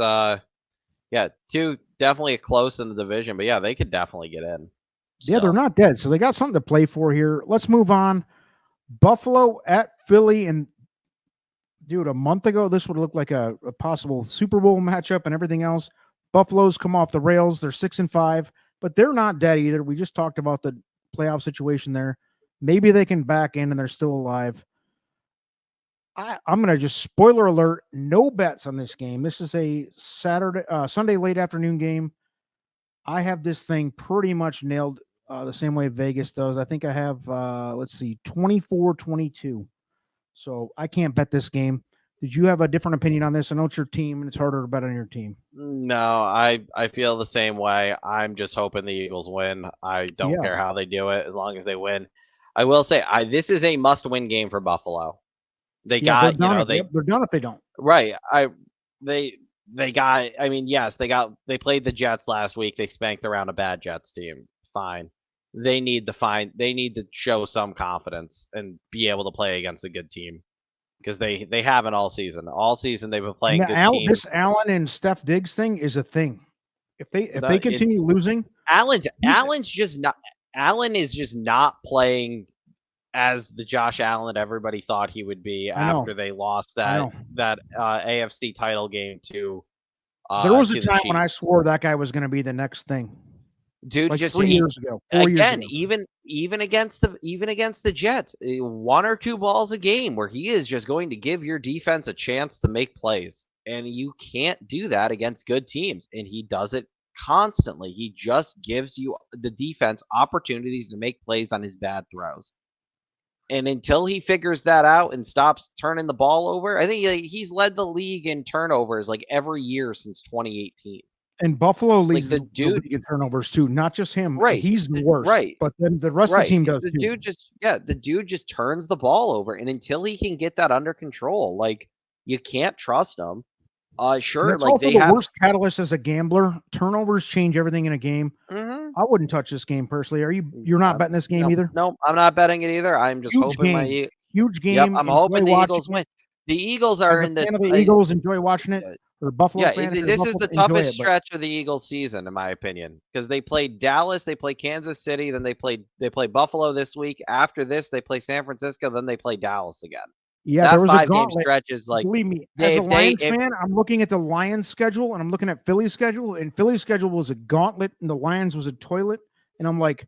Speaker 2: two definitely close in the division, but yeah, they could definitely get in.
Speaker 1: Yeah, they're not dead, so they got something to play for here. Let's move on. Buffalo at Philly, and dude, a month ago, this would look like a possible Super Bowl matchup and everything else. Buffalo's come off the rails. They're 6-5, but they're not dead either. We just talked about the playoff situation there. Maybe they can back in and they're still alive. I'm going to just spoiler alert, no bets on this game. This is a Sunday late afternoon game. I have this thing pretty much nailed the same way Vegas does. I think I have, 24-22. So I can't bet this game. Did you have a different opinion on this? I know it's your team, and it's harder to bet on your team.
Speaker 2: No, I feel the same way. I'm just hoping the Eagles win. I don't care how they do it, as long as they win. I will say, this is a must-win game for Buffalo. They're done
Speaker 1: if they don't.
Speaker 2: Right. They got. I mean, yes, they played the Jets last week. They spanked around a bad Jets team. Fine. They need to show some confidence and be able to play against a good team because they haven't all season. All season they've been playing good teams.
Speaker 1: This Allen and Steph Diggs thing is a thing. If they continue losing,
Speaker 2: Allen is just not playing as the Josh Allen everybody thought he would be after they lost that AFC title game to.
Speaker 1: There was a time when I swore that guy was going to be the next thing.
Speaker 2: Dude,
Speaker 1: like
Speaker 2: just
Speaker 1: 4 years ago.
Speaker 2: Even against the Jets, 1 or 2 balls a game where he is just going to give your defense a chance to make plays, and you can't do that against good teams. And he does it constantly. He just gives you the defense opportunities to make plays on his bad throws. And until he figures that out and stops turning the ball over, I think he's led the league in turnovers like every year since 2018.
Speaker 1: And Buffalo leads the league in turnovers too, not just him.
Speaker 2: Right,
Speaker 1: he's the worst.
Speaker 2: Right,
Speaker 1: but then the rest of the team does.
Speaker 2: The dude just turns the ball over, and until he can get that under control, like you can't trust him. Sure.
Speaker 1: That's
Speaker 2: Like
Speaker 1: also
Speaker 2: they
Speaker 1: the
Speaker 2: have.
Speaker 1: worst catalyst as a gambler. Turnovers change everything in a game.
Speaker 2: Mhm.
Speaker 1: I wouldn't touch this game personally. You're not betting this game
Speaker 2: No,
Speaker 1: either?
Speaker 2: no, I'm not betting it either. I'm just
Speaker 1: Huge
Speaker 2: hoping
Speaker 1: game. Huge
Speaker 2: Yep,
Speaker 1: game.
Speaker 2: I'm
Speaker 1: Enjoy
Speaker 2: hoping the
Speaker 1: watching
Speaker 2: Eagles
Speaker 1: it.
Speaker 2: win. The Eagles are
Speaker 1: As a
Speaker 2: in the.
Speaker 1: fan of the Eagles, enjoy watching it. Or Buffalo
Speaker 2: Yeah,
Speaker 1: fan, if you're a
Speaker 2: this is
Speaker 1: Buffalo,
Speaker 2: the
Speaker 1: enjoy
Speaker 2: toughest
Speaker 1: it. But
Speaker 2: stretch of the Eagles season, in my opinion, because they played Dallas, they play Kansas City, then they play Buffalo this week. After this, they play San Francisco, then they play Dallas again.
Speaker 1: yeah, there
Speaker 2: That
Speaker 1: was a
Speaker 2: 5 game
Speaker 1: gauntlet.
Speaker 2: stretch is like
Speaker 1: Believe me, as a
Speaker 2: if they
Speaker 1: Lions fan, I'm looking at the Lions schedule and I'm looking at Philly's schedule, and Philly's schedule was a gauntlet and the Lions was a toilet. And I'm like,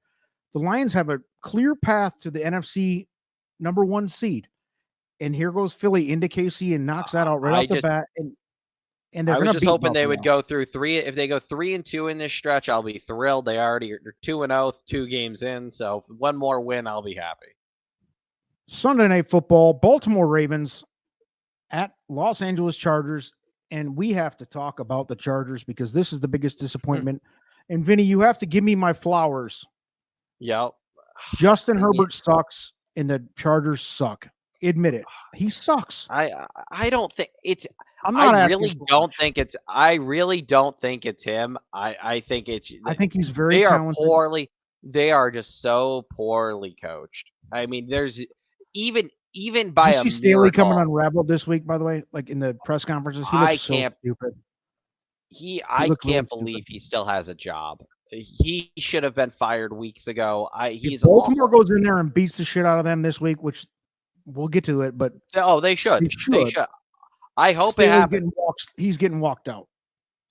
Speaker 1: the Lions have a clear path to the NFC #1 seed. And here goes Philly into KC and knocks that out right off the bat. And they're
Speaker 2: I
Speaker 1: going
Speaker 2: was
Speaker 1: to
Speaker 2: just
Speaker 1: beat
Speaker 2: hoping they
Speaker 1: Buffalo.
Speaker 2: would go through 3. If they go 3-2 in this stretch, I'll be thrilled. They already are 2-0, 2 games in, so one more win, I'll be happy.
Speaker 1: Sunday Night Football, Baltimore Ravens at Los Angeles Chargers. And we have to talk about the Chargers because this is the biggest disappointment. And Vinny, you have to give me my flowers.
Speaker 2: Yep.
Speaker 1: Justin Herbert sucks and the Chargers suck. Admit it. He sucks.
Speaker 2: I don't think it's
Speaker 1: I'm not
Speaker 2: I
Speaker 1: asking
Speaker 2: really
Speaker 1: for
Speaker 2: don't
Speaker 1: much.
Speaker 2: think it's I really don't think it's him. I think it's
Speaker 1: I think he's very
Speaker 2: they are
Speaker 1: talented.
Speaker 2: they are just so poorly coached. I mean, there's even by
Speaker 1: Did you
Speaker 2: a
Speaker 1: see Staley coming
Speaker 2: miracle,
Speaker 1: unraveled this week, by the way? Like in the press conferences, he looks so stupid.
Speaker 2: I
Speaker 1: looks
Speaker 2: can't
Speaker 1: really
Speaker 2: believe
Speaker 1: stupid.
Speaker 2: he still has a job. He should have been fired weeks ago. He's
Speaker 1: If Baltimore
Speaker 2: awful.
Speaker 1: goes in there and beats the shit out of them this week, which we'll get to it, but
Speaker 2: They should. They should. I hope it happens.
Speaker 1: He's getting walked out.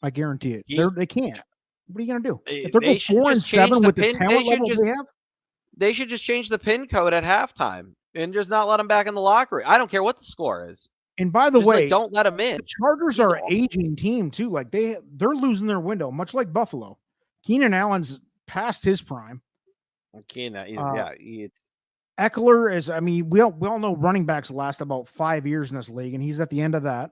Speaker 1: I guarantee it. They can't. What are you going to do? If they're
Speaker 2: They
Speaker 1: going
Speaker 2: should
Speaker 1: 4-7 with the talent level they have,
Speaker 2: they should just change the pin code at halftime and just not let him back in the locker room. I don't care what the score is.
Speaker 1: and by the way,
Speaker 2: don't let him in.
Speaker 1: the Chargers are an aging team too. Like they're losing their window, much like Buffalo. Keenan Allen's past his prime. Eckler is. I mean, we all know running backs last about 5 years in this league, and he's at the end of that.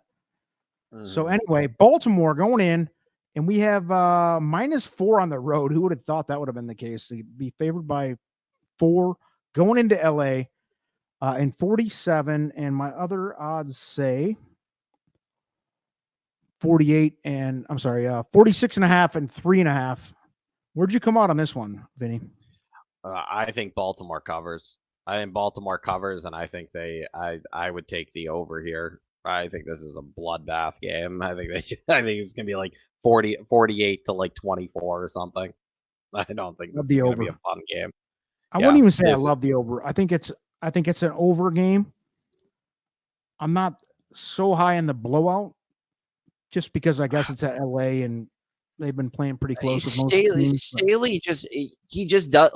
Speaker 1: Mm-hmm. So anyway, Baltimore going in, and we have -4 on the road. Who would have thought that would have been the case? To be favored by 4 going into LA, and 47. And my other odds say 48, and I'm sorry, 46.5 and 3.5. Where'd you come out on this one, Vinny?
Speaker 2: I think Baltimore covers. I think Baltimore covers, and I think I would take the over here. I think this is a bloodbath game. I think it's gonna be like 48 to like 24 or something. I don't think this is gonna be a fun game.
Speaker 1: I wouldn't even say I love the over. I think it's an over game. I'm not so high in the blowout, just because I guess it's at LA and they've been playing pretty close with most teams.
Speaker 2: Staley he just does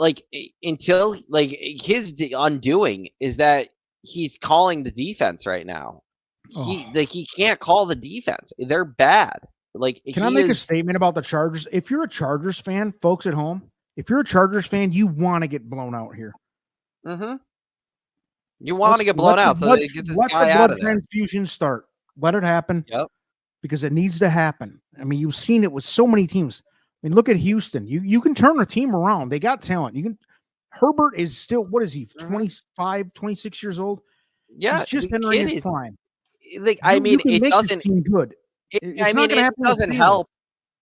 Speaker 2: until his undoing is that he's calling the defense right now. He can't call the defense. They're bad.
Speaker 1: Can I make a statement about the Chargers? If you're a Chargers fan, folks at home, if you're a Chargers fan, you want to get blown out here.
Speaker 2: Mm-hmm. You want to get blown out so they get this guy out of there.
Speaker 1: Let the blood transfusion start. Let it happen.
Speaker 2: Yep.
Speaker 1: Because it needs to happen. I mean, you've seen it with so many teams. I mean, look at Houston. You can turn a team around. They got talent. Herbert is still, what is he, 25, 26 years old?
Speaker 2: Yeah.
Speaker 1: He's just entering his prime.
Speaker 2: It doesn't
Speaker 1: seem good.
Speaker 2: It doesn't help.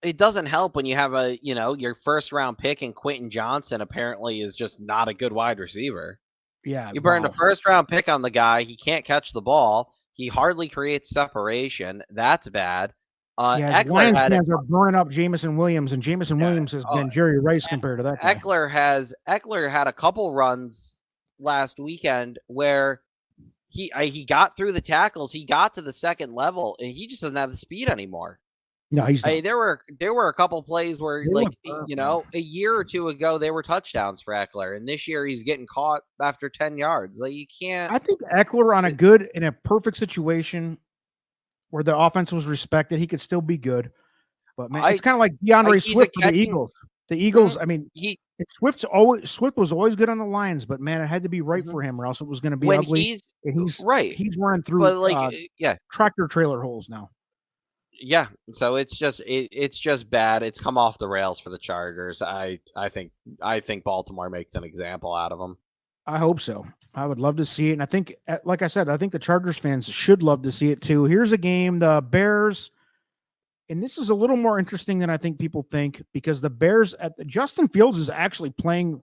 Speaker 2: It doesn't help when you have your first round pick and Quentin Johnson apparently is just not a good wide receiver.
Speaker 1: Yeah.
Speaker 2: You burned a first round pick on the guy. He can't catch the ball. He hardly creates separation. That's bad.
Speaker 1: Lions fans are burning up Jameson Williams, and Jameson Williams has been Jerry Rice compared to that guy.
Speaker 2: Eckler had a couple runs last weekend where he got through the tackles, he got to the second level, and he just doesn't have the speed anymore.
Speaker 1: No, he's not.
Speaker 2: There were a couple plays where a year or two ago they were touchdowns for Eckler, and this year he's getting caught after 10 yards. You can't.
Speaker 1: I think Eckler in a perfect situation where the offense was respected, he could still be good. But man, it's kind of like DeAndre Swift for the Eagles. The Eagles, I mean, Swift was always good on the Lions, but man, it had to be right for him, or else it was going to be ugly. He's running through tractor trailer holes now.
Speaker 2: Yeah, so it's just bad. It's come off the rails for the Chargers. I think Baltimore makes an example out of them.
Speaker 1: I hope so. I would love to see it, and I think, like I said, I think the Chargers fans should love to see it too. Here's a game: the Bears And this is a little more interesting than I think people think because the Bears Justin Fields is actually playing,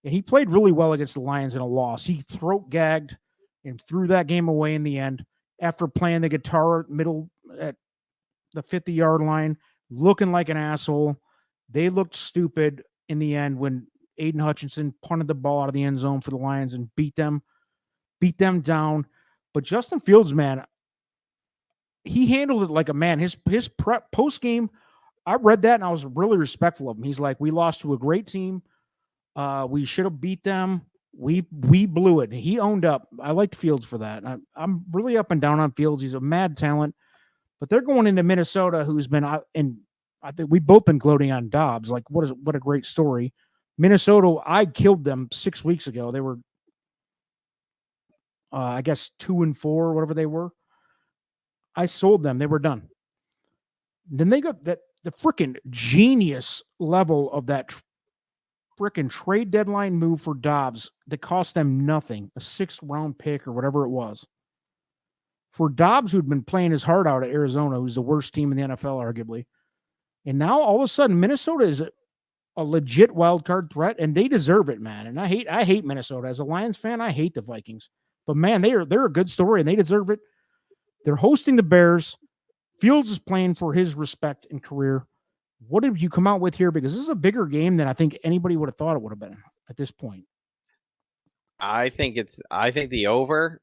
Speaker 1: and he played really well against the Lions in a loss. He throat gagged and threw that game away in the end after playing the guitar middle at the 50-yard line, looking like an asshole. They looked stupid in the end when Aiden Hutchinson punted the ball out of the end zone for the Lions and beat them down. But Justin Fields, man, he handled it like a man. His prep post game, I read that and I was really respectful of him. He's like, we lost to a great team. We should have beat them. We blew it. And he owned up. I liked Fields for that. I'm really up and down on Fields. He's a mad talent. But they're going into Minnesota, who's been and I think we've both been gloating on Dobbs. Like, what a great story. Minnesota, I killed them 6 weeks ago. They were, I guess, 2-4, whatever they were. I sold them. They were done. Then they got the freaking genius level of that freaking trade deadline move for Dobbs that cost them nothing, a 6th-round pick or whatever it was. For Dobbs, who'd been playing his heart out at Arizona, who's the worst team in the NFL, arguably. And now all of a sudden, Minnesota is a legit wild card threat, and they deserve it, man. And I hate Minnesota. As a Lions fan, I hate the Vikings. But man, they're a good story, and they deserve it. They're hosting the Bears. Fields is playing for his respect and career. What did you come out with here? Because this is a bigger game than I think anybody would have thought it would have been at this point.
Speaker 2: I think the over.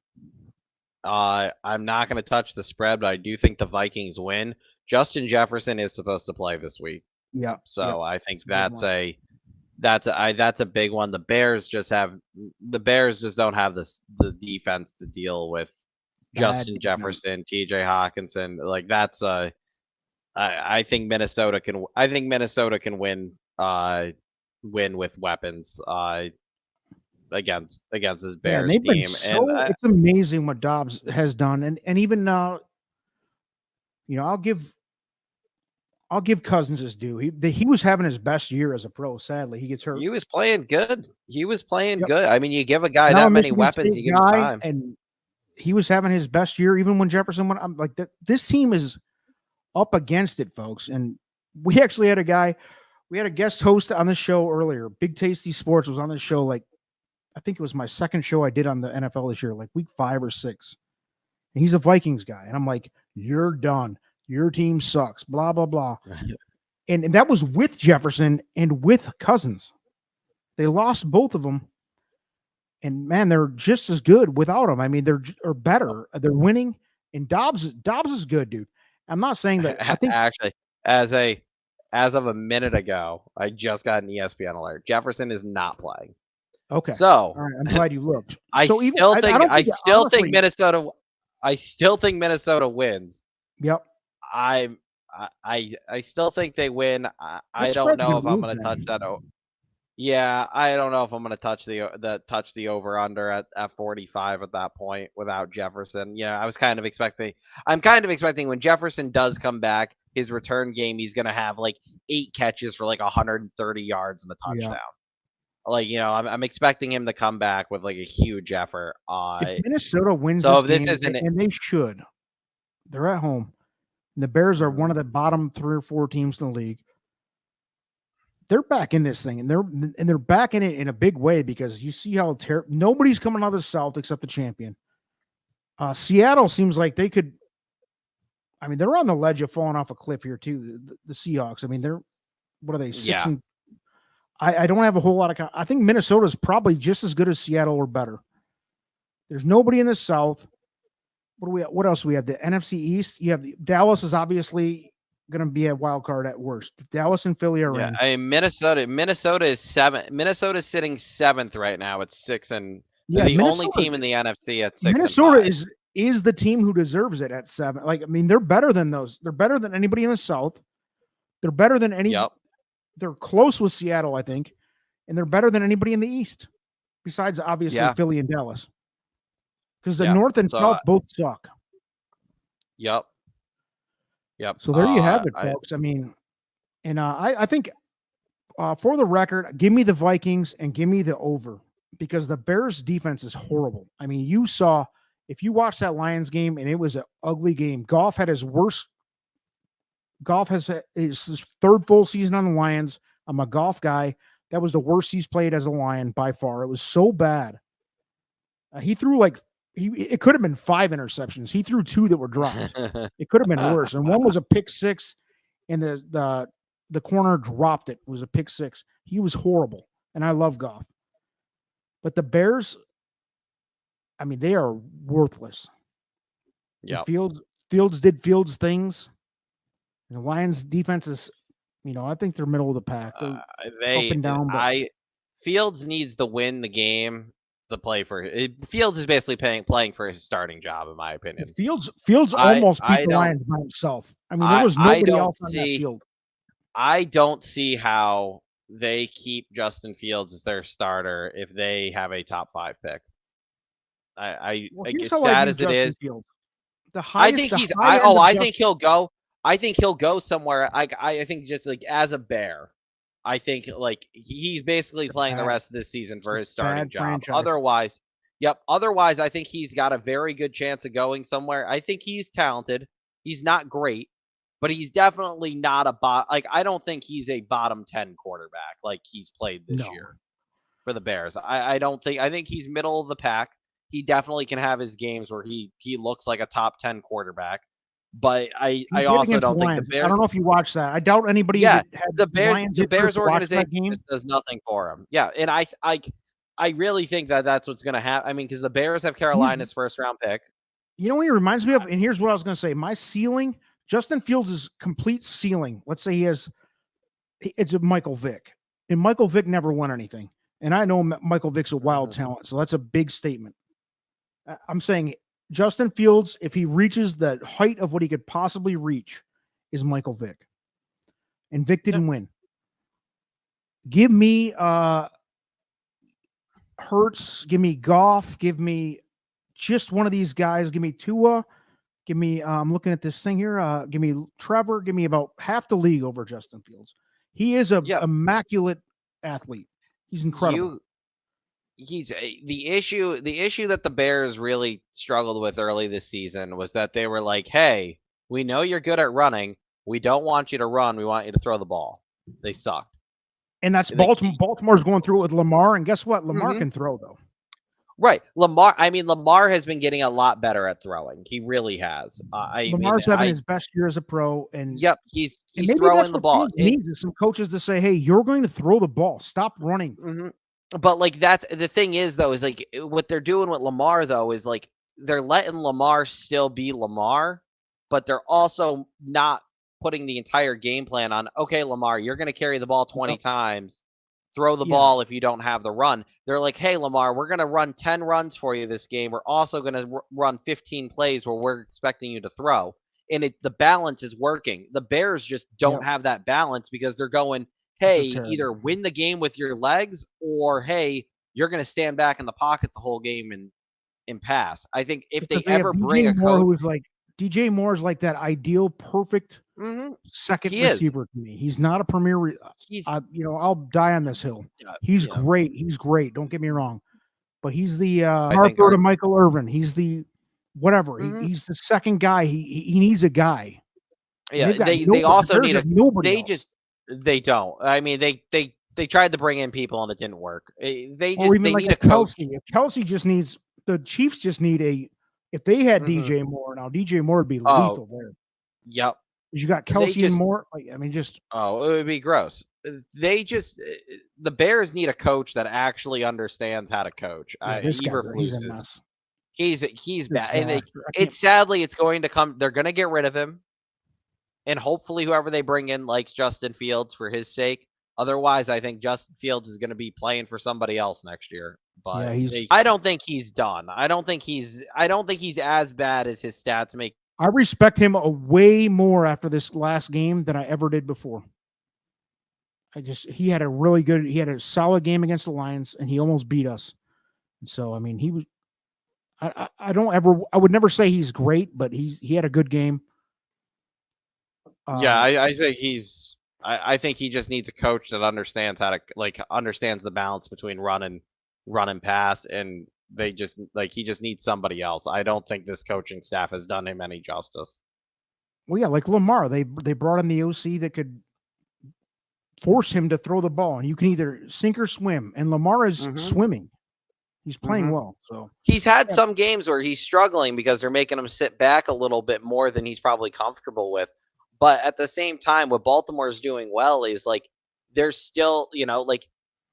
Speaker 2: I'm not going to touch the spread, but I do think the Vikings win. Justin Jefferson is supposed to play this week.
Speaker 1: Yeah.
Speaker 2: So I think that's a big one. The Bears just don't have the defense to deal with Justin Jefferson, TJ Hawkinson. Like that's I think Minnesota can win with weapons against this Bears team.
Speaker 1: It's amazing what Dobbs has done, and even I'll give Cousins his due. He was having his best year as a pro. Sadly, he gets hurt.
Speaker 2: He was playing good. Good. I mean, you give a guy that many weapons, you give him time.
Speaker 1: And he was having his best year, even when Jefferson went. I'm like, this team is up against it, folks. And we actually had a guest host on the show earlier. Big Tasty Sports was on the show. Like, I think it was my second show I did on the NFL this year, like week 5 or 6. And he's a Vikings guy. And I'm like, you're done. Your team sucks, blah, blah, blah. And that was with Jefferson and with Cousins. They lost both of them. And, man, they're just as good without him. I mean, they're better. They're winning. And Dobbs is good, dude. I'm not saying that. I think
Speaker 2: actually, as of a minute ago, I just got an ESPN alert. Jefferson is not playing.
Speaker 1: Okay.
Speaker 2: So
Speaker 1: all right, I'm glad you looked.
Speaker 2: I still think Minnesota wins.
Speaker 1: Yep.
Speaker 2: I still think they win. I don't know if I'm going to touch that. Yeah, I don't know if I'm going to touch the over under at 45 at that point without Jefferson. Yeah, I'm kind of expecting when Jefferson does come back, his return game, he's going to have like 8 catches for like 130 yards and a touchdown. Yeah. Like, I'm expecting him to come back with like a huge effort.
Speaker 1: If Minnesota wins this game, and they should, they're at home. And the Bears are one of the bottom 3 or 4 teams in the league. They're back in this thing, and they're back in it in a big way because you see how nobody's coming out of the South except the champion. Seattle seems like they could. I mean, they're on the ledge of falling off a cliff here too. The Seahawks. I mean, what are they? 6 and I don't have a whole lot of. I think Minnesota is probably just as good as Seattle or better. There's nobody in the South. What else do we have? The NFC East. You have Dallas is obviously going to be a wild card at worst. Dallas and Philly are in.
Speaker 2: I mean, Minnesota is 7. Minnesota's sitting 7th right now at 6 and the only team in the NFC at 6.
Speaker 1: Minnesota is the team who deserves it at 7. Like, I mean, they're better than those. They're better than anybody in the South. They're better than any.
Speaker 2: Yep.
Speaker 1: They're close with Seattle, I think, and they're better than anybody in the East, besides obviously Philly and Dallas, because the North and South both suck.
Speaker 2: Yep.
Speaker 1: So there you have it, folks. I mean, and I think for the record, give me the Vikings and give me the over because the Bears defense is horrible. I mean, if you watched that Lions game and it was an ugly game. Goff had his worst Goff has his third full season on the Lions. I'm a Goff guy. That was the worst he's played as a Lion by far. It was so bad. He threw it could have been 5 interceptions. He threw 2 that were dropped. It could have been worse. And one was a pick six, and the corner dropped it. It was a pick six. He was horrible. And I love Goff. But the Bears, I mean, they are worthless.
Speaker 2: Yeah.
Speaker 1: Fields did Fields things. And the Lions defense is, I think they're middle of the pack. Up and down.
Speaker 2: Fields needs to win the game to play for Fields is basically playing for his starting job, in my opinion.
Speaker 1: Fields almost beat the Lions by himself. I mean, there was nobody else on that field.
Speaker 2: I don't see how they keep Justin Fields as their starter if they have a top 5 pick. As sad as it is, I think he'll go somewhere. I think just like as a Bear, I think like he's basically playing the rest of this season for his starting job. Otherwise, I think he's got a very good chance of going somewhere. I think he's talented. He's not great, but he's definitely not I don't think he's a bottom 10 quarterback like he's played this year for the Bears. I think he's middle of the pack. He definitely can have his games where he looks like a top 10 quarterback. But I also don't think the Bears.
Speaker 1: I don't know if you watched that. I doubt anybody.
Speaker 2: Yeah, the Bears organization just does nothing for him. Yeah, and I really think that's what's going to happen. I mean, because the Bears have Carolina's first round pick.
Speaker 1: You know what he reminds me of? And here's what I was going to say. My ceiling, Justin Fields' complete ceiling. Let's say it's a Michael Vick, and Michael Vick never won anything. And I know Michael Vick's a wild talent, so that's a big statement. I'm saying Justin Fields, if he reaches the height of what he could possibly reach, is Michael Vick. And Vick didn't win. Give me Hurts, give me Goff, give me just one of these guys. Give me Tua. Give me, I'm looking at this thing here. Give me Trevor. Give me about half the league over Justin Fields. He is an immaculate athlete. He's incredible.
Speaker 2: The issue that the Bears really struggled with early this season was that they were like, hey, we know you're good at running. We don't want you to run. We want you to throw the ball. They sucked.
Speaker 1: And that's Baltimore. Baltimore's going through it with Lamar. And guess what? Lamar can throw, though.
Speaker 2: Right. Lamar has been getting a lot better at throwing. He really has.
Speaker 1: Lamar's having his best year as a pro. And
Speaker 2: he's throwing the ball.
Speaker 1: He needs some coaches to say, hey, you're going to throw the ball. Stop running.
Speaker 2: Mm-hmm. But like that's the thing is though is like what they're doing with Lamar though is like they're letting Lamar still be Lamar, but they're also not putting the entire game plan on. Okay, Lamar, you're going to carry the ball 20 times, throw the ball if you don't have the run. They're like, hey, Lamar, we're going to run 10 runs for you this game. We're also going to run 15 plays where we're expecting you to throw, and the balance is working. The Bears just don't have that balance because they're going, hey, either win the game with your legs or, hey, you're going to stand back in the pocket the whole game and pass. I think if they ever bring a coach
Speaker 1: who's like DJ Moore's like that ideal, perfect second receiver to me. He's not a premier. I'll die on this hill. He's great. He's great. Don't get me wrong, but he's the Harper to Michael Irvin. He's the whatever. He's the second guy. He needs a guy.
Speaker 2: Yeah, they also need They don't. I mean, they tried to bring in people and it didn't work. They need a coach.
Speaker 1: Kelsey just needs the Chiefs. Just need if they had DJ Moore now, DJ Moore would be lethal there.
Speaker 2: Yep.
Speaker 1: You got Kelsey and Moore. It
Speaker 2: would be gross. The Bears need a coach that actually understands how to coach. He's bad, and it's going to come. They're going to get rid of him. And hopefully whoever they bring in likes Justin Fields for his sake. Otherwise, I think Justin Fields is going to be playing for somebody else next year. But I don't think he's done. I don't think he's as bad as his stats make.
Speaker 1: I respect him way more after this last game than I ever did before. He had a solid game against the Lions, and he almost beat us. And so, I mean, he was. I would never say he's great, but he had a good game.
Speaker 2: I think I think he just needs a coach that understands how to understands the balance between run and pass, and he just needs somebody else. I don't think this coaching staff has done him any justice.
Speaker 1: Well, yeah, like Lamar, they brought in the OC that could force him to throw the ball, and you can either sink or swim. And Lamar is swimming; he's playing well. So
Speaker 2: he's had some games where he's struggling because they're making him sit back a little bit more than he's probably comfortable with. But at the same time, what Baltimore is doing well is like they're still, like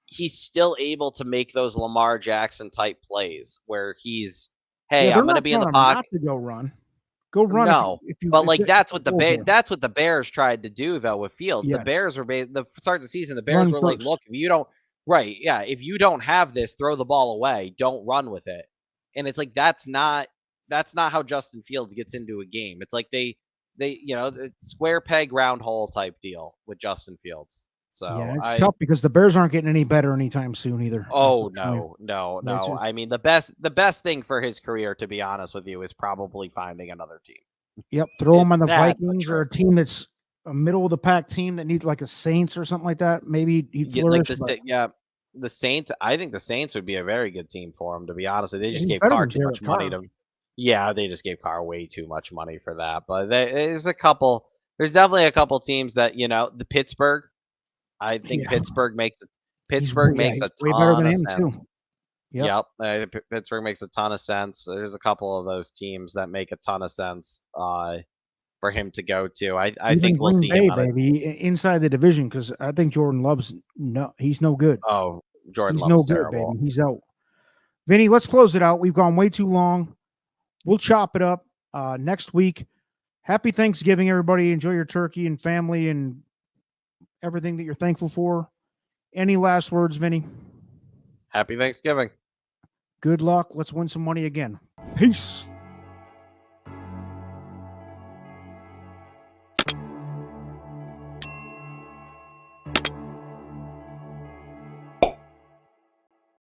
Speaker 2: he's still able to make those Lamar Jackson type plays where he's, hey, I'm going to be in the pocket.
Speaker 1: Not to go run. Go run.
Speaker 2: No, but like that's what the Bears tried to do though with Fields. Yes. The Bears were the start of the season. The Bears were like, look, if you don't, if you don't have this, throw the ball away. Don't run with it. And it's like that's not how Justin Fields gets into a game. It's like they square peg round hole type deal with Justin Fields. So
Speaker 1: yeah, it's tough because the Bears aren't getting any better anytime soon either.
Speaker 2: Oh no. I mean, the best thing for his career, to be honest with you, is probably finding another team.
Speaker 1: Yep, throw him on the Vikings or a team that's a middle of the pack team that needs like a Saints or something like that. Maybe he'd flourish.
Speaker 2: The Saints. I think the Saints would be a very good team for him. To be honest, they just gave Carr too much money to. Yeah, they just gave Carr way too much money for that. But there's definitely a couple teams that the Pittsburgh. I think Pittsburgh makes a ton of sense. Yep. Pittsburgh makes a ton of sense. There's a couple of those teams that make a ton of sense for him to go to. I think we'll see him
Speaker 1: maybe inside the division because I think Jordan Love's he's no good.
Speaker 2: Oh, Jordan Love's terrible.
Speaker 1: Baby. He's out. Vinny, let's close it out. We've gone way too long. We'll chop it up next week. Happy Thanksgiving, everybody. Enjoy your turkey and family and everything that you're thankful for. Any last words, Vinny?
Speaker 2: Happy Thanksgiving.
Speaker 1: Good luck. Let's win some money again. Peace.